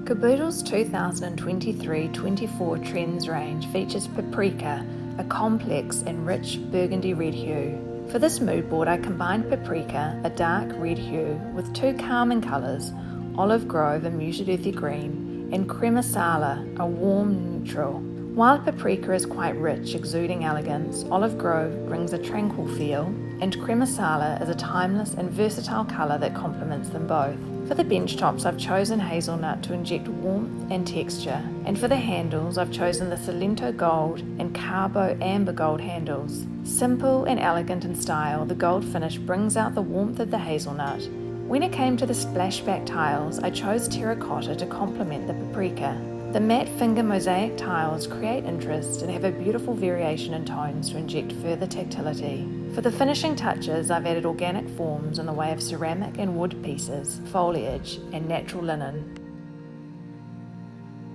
Kaboodle's 2023-24 Trends range features paprika, a complex and rich burgundy red hue. For this mood board, I combined paprika, a dark red hue, with two calming colours, olive grove, a muted earthy green, and crema sala, a warm neutral. While paprika is quite rich, exuding elegance, olive grove brings a tranquil feel, and crema sala is a timeless and versatile colour that complements them both. For the benchtops, I've chosen hazelnut to inject warmth and texture, and for the handles, I've chosen the Salento Gold and Carbo Amber Gold handles. Simple and elegant in style, the gold finish brings out the warmth of the hazelnut. When it came to the splashback tiles, I chose terracotta to complement the paprika. The matte finger mosaic tiles create interest and have a beautiful variation in tones to inject further tactility. For the finishing touches, I've added organic forms in the way of ceramic and wood pieces, foliage, and natural linen.